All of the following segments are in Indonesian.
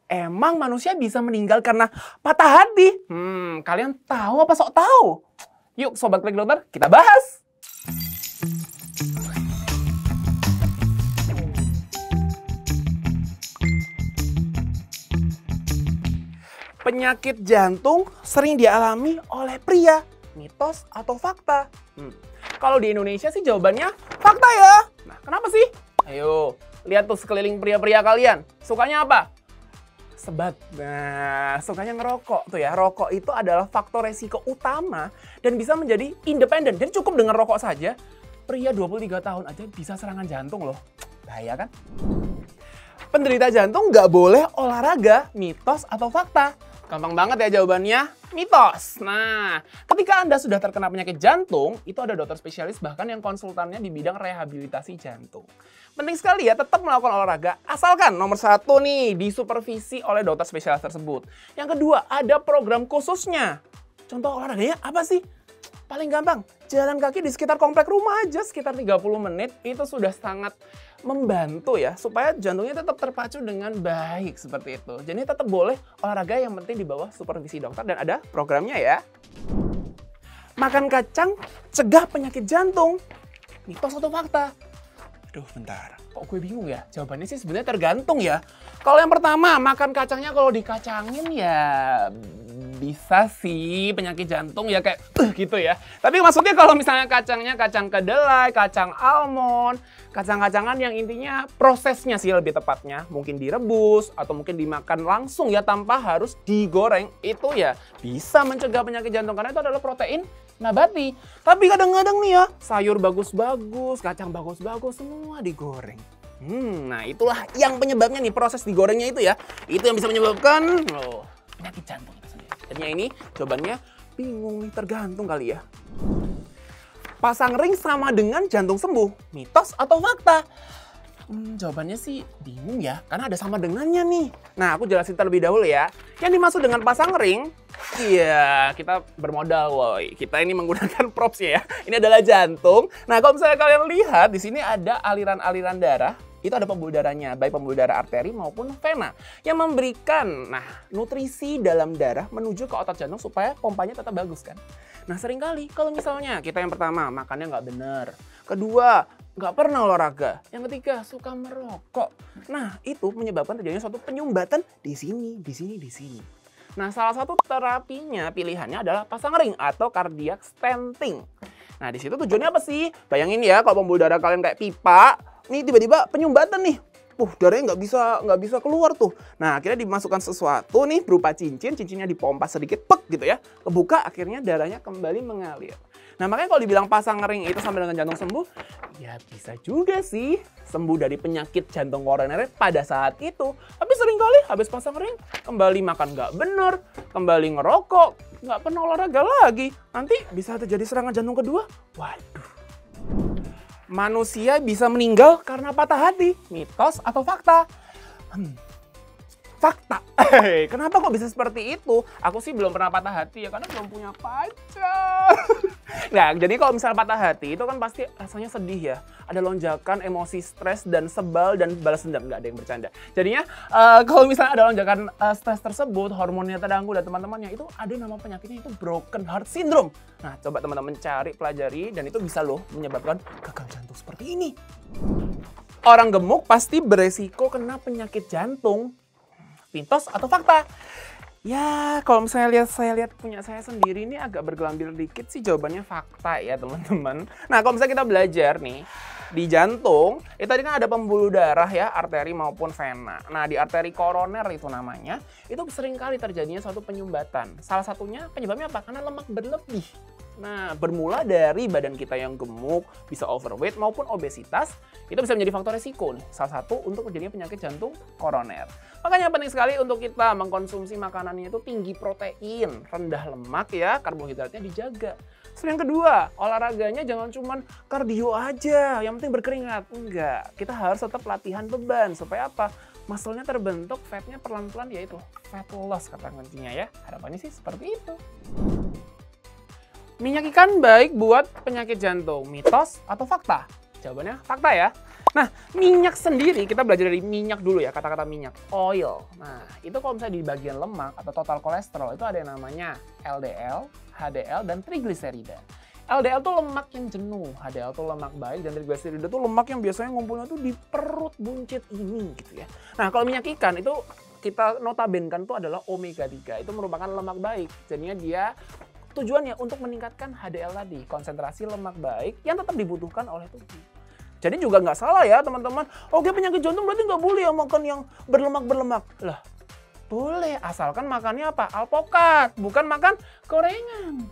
Emang manusia bisa meninggal karena patah hati? Kalian tahu apa sok tahu? Yuk Sobat Klik Dokter, kita bahas! Penyakit jantung sering dialami oleh pria, mitos atau fakta? Kalau di Indonesia sih jawabannya fakta ya. Nah, kenapa sih? Ayo, lihat tuh sekeliling pria-pria kalian. Sukanya apa? Sebat. Nah, sukanya ngerokok tuh ya. Rokok itu adalah faktor resiko utama dan bisa menjadi independen. Jadi cukup dengan rokok saja, pria 23 tahun aja bisa serangan jantung loh. Bahaya kan? Penderita jantung nggak boleh olahraga, mitos atau fakta? Gampang banget ya jawabannya, mitos. Nah, ketika Anda sudah terkena penyakit jantung, itu ada dokter spesialis bahkan yang konsultannya di bidang rehabilitasi jantung. Penting sekali ya tetap melakukan olahraga, asalkan nomor 1 nih disupervisi oleh dokter spesialis tersebut. Yang kedua, ada program khususnya. Contoh olahraganya apa sih? Paling gampang, jalan kaki di sekitar komplek rumah aja sekitar 30 menit itu sudah sangat membantu ya supaya jantungnya tetap terpacu dengan baik seperti itu. Jadi tetap boleh olahraga yang penting di bawah supervisi dokter dan ada programnya ya. Makan kacang cegah penyakit jantung. Mitos atau fakta? Aduh bentar, kok gue bingung ya? Jawabannya sih sebenarnya tergantung ya. Kalau yang pertama, makan kacangnya kalau dikacangin ya bisa sih penyakit jantung ya kayak gitu ya. Tapi maksudnya kalau misalnya kacangnya kacang kedelai, kacang almond, kacang-kacangan yang intinya prosesnya sih lebih tepatnya. Mungkin direbus atau mungkin dimakan langsung ya tanpa harus digoreng. Itu ya bisa mencegah penyakit jantung karena itu adalah protein nabati. Tapi kadang-kadang nih ya sayur bagus-bagus, kacang bagus-bagus semua digoreng. Nah itulah yang penyebabnya nih proses digorengnya itu ya. Itu yang bisa menyebabkan penyakit jantung itu sendiri. Jadinya ini jawabannya bingung nih, tergantung kali ya. Pasang ring sama dengan jantung sembuh, mitos atau fakta? Jawabannya sih bingung ya, karena ada sama dengannya nih. Nah, aku jelasin terlebih dahulu ya. Yang dimaksud dengan pasang ring, iya kita bermodal woi. Kita ini menggunakan propsnya ya. Ini adalah jantung. Nah, kalau misalnya kalian lihat di sini ada aliran-aliran darah. Itu ada pembuluh darahnya, baik pembuluh darah arteri maupun vena yang memberikan nutrisi dalam darah menuju ke otot jantung supaya pompanya tetap bagus kan. Nah seringkali kalau misalnya kita yang pertama makannya nggak benar, kedua nggak pernah olahraga, yang ketiga suka merokok. Nah itu menyebabkan terjadinya suatu penyumbatan di sini, di sini, di sini. Nah salah satu terapinya pilihannya adalah pasang ring atau cardiac stenting. Nah di situ tujuannya apa sih? Bayangin ya kalau pembuluh darah kalian kayak pipa. Nih tiba-tiba penyumbatan nih, darahnya nggak bisa keluar tuh. Nah akhirnya dimasukkan sesuatu nih berupa cincinnya dipompa sedikit, pek gitu ya, kebuka akhirnya darahnya kembali mengalir. Nah makanya kalau dibilang pasang ring itu sama dengan jantung sembuh, ya bisa juga sih sembuh dari penyakit jantung koroner pada saat itu. Tapi seringkali habis pasang ring kembali makan nggak bener, kembali ngerokok, nggak pernah olahraga lagi. Nanti bisa terjadi serangan jantung kedua. Waduh. Manusia bisa meninggal karena patah hati, mitos atau fakta? Fakta. Kenapa kok bisa seperti itu? Aku sih belum pernah patah hati ya karena belum punya pacar. Nah, jadi kalau misalnya patah hati itu kan pasti rasanya sedih ya. Ada lonjakan emosi stres dan sebal dan balas dendam. Nggak ada yang bercanda. Jadinya kalau misalnya ada lonjakan stres tersebut, hormonnya terganggu dan teman-temannya itu ada nama penyakitnya itu broken heart syndrome. Nah, coba teman-teman cari, pelajari dan itu bisa loh menyebabkan gagal jantung seperti ini. Orang gemuk pasti beresiko kena penyakit jantung. Mitos atau fakta? Ya, kalau misalnya saya lihat punya saya sendiri ini agak bergelambir dikit sih jawabannya fakta ya teman-teman. Nah, kalau misalnya kita belajar nih, di jantung, itu tadi kan ada pembuluh darah ya, arteri maupun vena. Nah, di arteri koroner itu namanya, itu seringkali terjadinya suatu penyumbatan. Salah satunya penyebabnya apa? Karena lemak berlebih. Nah, bermula dari badan kita yang gemuk, bisa overweight maupun obesitas, itu bisa menjadi faktor resiko nih. Salah satu untuk terjadinya penyakit jantung koroner. Makanya penting sekali untuk kita mengkonsumsi makanannya itu tinggi protein, rendah lemak ya, karbohidratnya dijaga. Terus yang kedua, olahraganya jangan cuman kardio aja, yang penting berkeringat. Enggak, kita harus tetap latihan beban. Supaya apa? Muscle-nya terbentuk, fat-nya perlahan-pelan, yaitu fat loss kata kuncinya ya. Harapannya sih seperti itu. Minyak ikan baik buat penyakit jantung, mitos atau fakta? Jawabannya fakta ya. Nah, minyak sendiri, kita belajar dari minyak dulu ya, kata-kata minyak. Oil. Nah, itu kalau misalnya di bagian lemak atau total kolesterol, itu ada yang namanya LDL, HDL, dan trigliserida. LDL tuh lemak yang jenuh, HDL tuh lemak baik, dan trigliserida tuh lemak yang biasanya ngumpulnya tuh di perut buncit ini gitu ya. Nah, kalau minyak ikan itu kita notabenkan tuh adalah omega 3. Itu merupakan lemak baik. Jadinya dia tujuannya untuk meningkatkan HDL tadi, konsentrasi lemak baik yang tetap dibutuhkan oleh tubuh. Jadi juga nggak salah ya teman-teman. Oke, penyakit jantung berarti nggak boleh ya makan yang berlemak-berlemak. Lah, boleh asalkan makannya apa? Alpukat, bukan makan gorengan.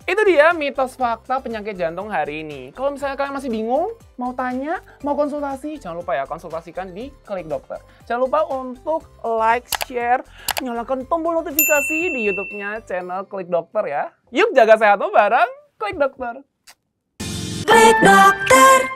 Itu dia mitos fakta penyakit jantung hari ini. Kalau misalnya kalian masih bingung, mau tanya, mau konsultasi, jangan lupa ya konsultasikan di Klik Dokter. Jangan lupa untuk like, share, nyalakan tombol notifikasi di YouTube-nya channel Klik Dokter ya. Yuk jaga sehatmu bareng Klik Dokter. Klik Dokter.